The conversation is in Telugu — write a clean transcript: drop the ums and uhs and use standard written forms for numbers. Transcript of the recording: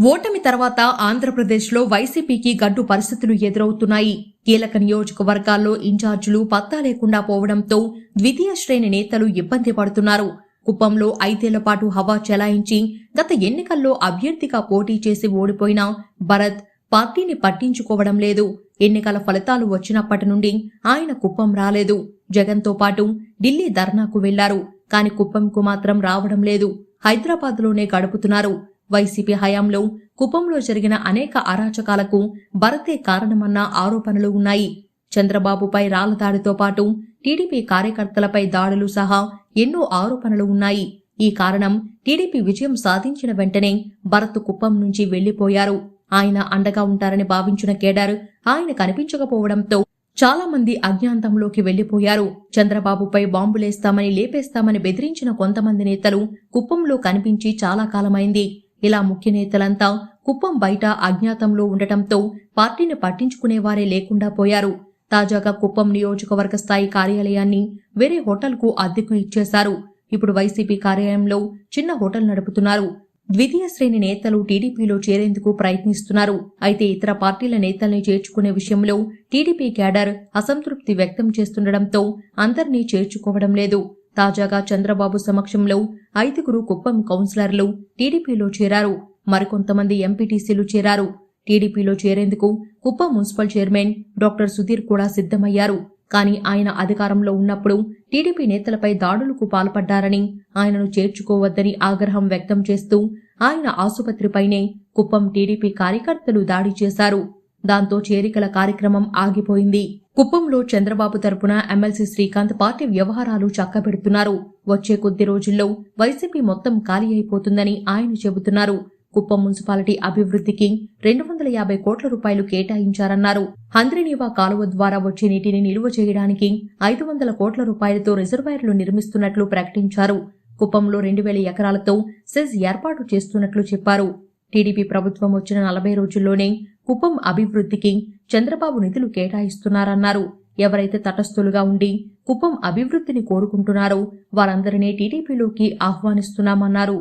ఓటమి తర్వాత ఆంధ్రప్రదేశ్లో వైసీపీకి గడ్డు పరిస్థితులు ఎదురవుతున్నాయి. కీలక నియోజకవర్గాల్లో ఇన్ఛార్జీలు పత్తా లేకుండా పోవడంతో ద్వితీయ శ్రేణి నేతలు ఇబ్బంది పడుతున్నారు. కుప్పంలో 5 ఏళ్ల పాటు హవా చెలాయించి గత ఎన్నికల్లో అభ్యర్థిగా పోటీ చేసి ఓడిపోయిన భరత్ పార్టీని పట్టించుకోవడం లేదు. ఎన్నికల ఫలితాలు వచ్చినప్పటి నుండి ఆయన కుప్పం రాలేదు. జగన్తో పాటు ఢిల్లీ ధర్నాకు వెళ్లారు. కాని కుప్పంకు మాత్రం రావడం లేదు. హైదరాబాద్లోనే గడుపుతున్నారు. వైసీపీ హయాంలో కుప్పంలో జరిగిన అనేక అరాచకాలకు భరతే కారణమన్న ఆరోపణలు ఉన్నాయి. చంద్రబాబుపై రాళ్ల దాడితో పాటు టీడీపీ కార్యకర్తలపై దాడులు సహా ఎన్నో ఆరోపణలు ఉన్నాయి. ఈ కారణం టీడీపీ విజయం సాధించిన వెంటనే భరత్ కుప్పం నుంచి వెళ్లిపోయారు. ఆయన అండగా ఉంటారని భావించిన కేడర్ ఆయన కనిపించకపోవడంతో చాలా మంది అజ్ఞాతంలోకి వెళ్లిపోయారు. చంద్రబాబుపై బాంబులేస్తామని లేపేస్తామని బెదిరించిన కొంతమంది నేతలు కుప్పంలో కనిపించి చాలా కాలమైంది. ఇలా ముఖ్య నేతలంతా కుప్పం బయట అజ్ఞాతంలో ఉండటంతో పార్టీని పట్టించుకునేవారే లేకుండా పోయారు. తాజాగా కుప్పం నియోజకవర్గ స్థాయి కార్యాలయాన్ని వేరే హోటల్కు అద్దెకు ఇచ్చేశారు. ఇప్పుడు వైసీపీ కార్యాలయంలో చిన్న హోటల్ నడుపుతున్నారు. ద్వితీయ శ్రేణి నేతలు టీడీపీలో చేరేందుకు ప్రయత్నిస్తున్నారు. అయితే ఇతర పార్టీల నేతల్ని చేర్చుకునే విషయంలో టీడీపీ క్యాడర్ అసంతృప్తి వ్యక్తం చేస్తుండటంతో అందరినీ చేర్చుకోవడం లేదు. తాజాగా చంద్రబాబు సమక్షంలో 5 కుప్పం కౌన్సిలర్లు టీడీపీలో చేరారు. మరికొంతమంది ఎంపీటీసీలు చేరారు. టీడీపీలో చేరేందుకు Kuppam municipal chairman doctor Sudheer కూడా సిద్ధమయ్యారు. కానీ ఆయన అధికారంలో ఉన్నప్పుడు టీడీపీ నేతలపై దాడులకు పాల్పడ్డారని, ఆయనను చేర్చుకోవద్దని ఆగ్రహం వ్యక్తం చేస్తూ ఆయన ఆసుపత్రిపైనే కుప్పం టీడీపీ కార్యకర్తలు దాడి చేశారు. దాంతో చేరికల కార్యక్రమం ఆగిపోయింది. కుప్పంలో చంద్రబాబు తరపున ఎమ్మెల్సీ శ్రీకాంత్ పార్టీ వ్యవహారాలు చక్కబెడుతున్నారు. వచ్చే కొద్ది రోజుల్లో వైసీపీ మొత్తం ఖాళీ అయిపోతుందని ఆయన చెబుతున్నారు. కుప్పం మున్సిపాలిటీ అభివృద్ధికి 250 కోట్ల రూపాయలు కేటాయించారన్నారు. హంద్రినీవా కాలువ ద్వారా వచ్చే నీటిని నిలువ చేయడానికి 500 కోట్ల రూపాయలతో రిజర్వాయర్లు నిర్మిస్తున్నట్లు ప్రకటించారు. కుప్పంలో 2000 ఎకరాలతో సెజ్ ఏర్పాటు చేస్తున్నట్లు చెప్పారు. టీడీపీ ప్రభుత్వం వచ్చిన 40 రోజుల్లోనే కుప్పం అభివృద్ధికి చంద్రబాబు నిధులు కేటాయిస్తున్నారన్నారు. ఎవరైతే తటస్థులుగా ఉండి కుప్పం అభివృద్ధిని కోరుకుంటున్నారో వారందరినీ టీడీపీలోకి ఆహ్వానిస్తున్నామన్నారు.